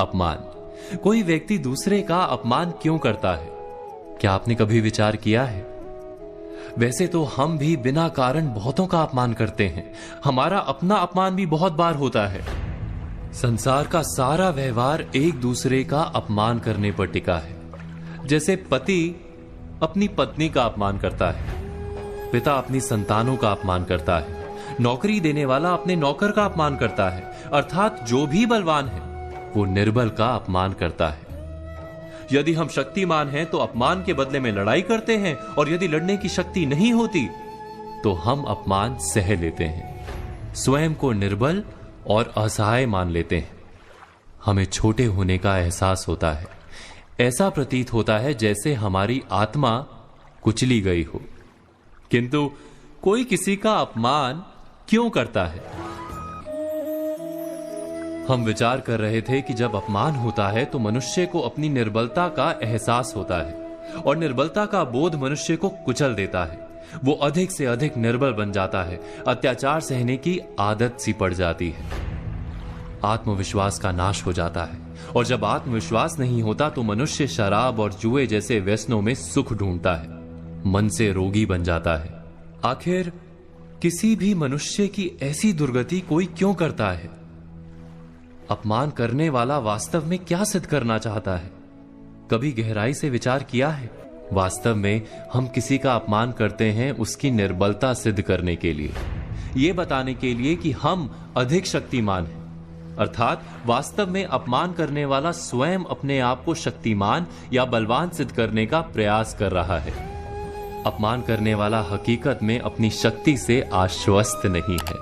अपमान। कोई व्यक्ति दूसरे का अपमान क्यों करता है? क्या आपने कभी विचार किया है? वैसे तो हम भी बिना कारण बहुतों का अपमान करते हैं। हमारा अपना अपमान भी बहुत बार होता है। संसार का सारा व्यवहार एक दूसरे का अपमान करने पर टिका है। जैसे पति अपनी पत्नी का अपमान करता है, पिता अपनी संतानों का अपमान करता है, नौकरी देने वाला अपने नौकर का अपमान करता है, अर्थात जो भी बलवान है वो निर्बल का अपमान करता है। यदि हम शक्तिमान हैं तो अपमान के बदले में लड़ाई करते हैं, और यदि लड़ने की शक्ति नहीं होती तो हम अपमान सह लेते हैं, स्वयं को निर्बल और असहाय मान लेते हैं। हमें छोटे होने का एहसास होता है। ऐसा प्रतीत होता है जैसे हमारी आत्मा कुचली गई हो। किंतु कोई किसी का अपमान क्यों करता है? हम विचार कर रहे थे कि जब अपमान होता है तो मनुष्य को अपनी निर्बलता का एहसास होता है, और निर्बलता का बोध मनुष्य को कुचल देता है। वो अधिक से अधिक निर्बल बन जाता है, अत्याचार सहने की आदत सी पड़ जाती है, आत्मविश्वास का नाश हो जाता है। और जब आत्मविश्वास नहीं होता तो मनुष्य शराब और जुए जैसे व्यसनों में सुख ढूंढता है, मन से रोगी बन जाता है। आखिर किसी भी मनुष्य की ऐसी दुर्गति कोई क्यों करता है? अपमान करने वाला वास्तव में क्या सिद्ध करना चाहता है? कभी गहराई से विचार किया है? वास्तव में हम किसी का अपमान करते हैं उसकी निर्बलता सिद्ध करने के लिए, यह बताने के लिए कि हम अधिक शक्तिमान हैं। अर्थात वास्तव में अपमान करने वाला स्वयं अपने आप को शक्तिमान या बलवान सिद्ध करने का प्रयास कर रहा है। अपमान करने वाला हकीकत में अपनी शक्ति से आश्वस्त नहीं है,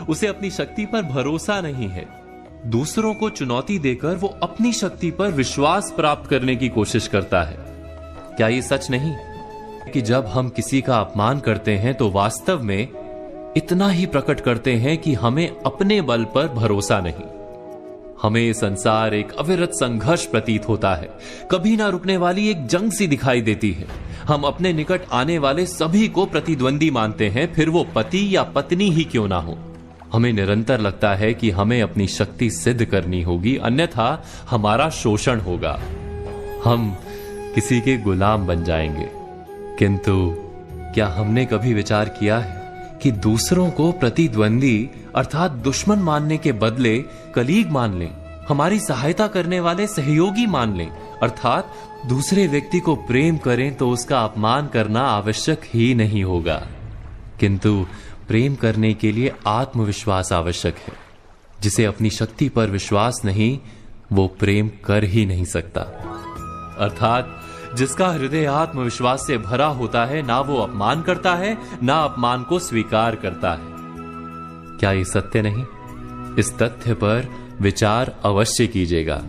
उसे अपनी शक्ति पर भरोसा नहीं है। दूसरों को चुनौती देकर वो अपनी शक्ति पर विश्वास प्राप्त करने की कोशिश करता है। क्या ये सच नहीं कि जब हम किसी का अपमान करते हैं तो वास्तव में इतना ही प्रकट करते हैं कि हमें अपने बल पर भरोसा नहीं? हमें संसार एक अविरत संघर्ष प्रतीत होता है, कभी ना रुकने वाली एक जंग सी दिखाई देती है। हम अपने निकट आने वाले सभी को प्रतिद्वंदी मानते हैं, फिर वो पति या पत्नी ही क्यों ना हो। हमें निरंतर लगता है कि हमें अपनी शक्ति सिद्ध करनी होगी, अन्यथा हमारा शोषण होगा, हम किसी के गुलाम बन जाएंगे। किंतु क्या हमने कभी विचार किया है कि दूसरों को प्रतिद्वंदी अर्थात दुश्मन मानने के बदले कलीग मान लें, हमारी सहायता करने वाले सहयोगी मान लें, अर्थात दूसरे व्यक्ति को प्रेम करें तो उसका अपमान करना आवश्यक ही नहीं होगा। किंतु प्रेम करने के लिए आत्मविश्वास आवश्यक है। जिसे अपनी शक्ति पर विश्वास नहीं, वो प्रेम कर ही नहीं सकता। अर्थात जिसका हृदय आत्मविश्वास से भरा होता है, ना वो अपमान करता है, ना अपमान को स्वीकार करता है। क्या ये सत्य नहीं? इस तथ्य पर विचार अवश्य कीजिएगा।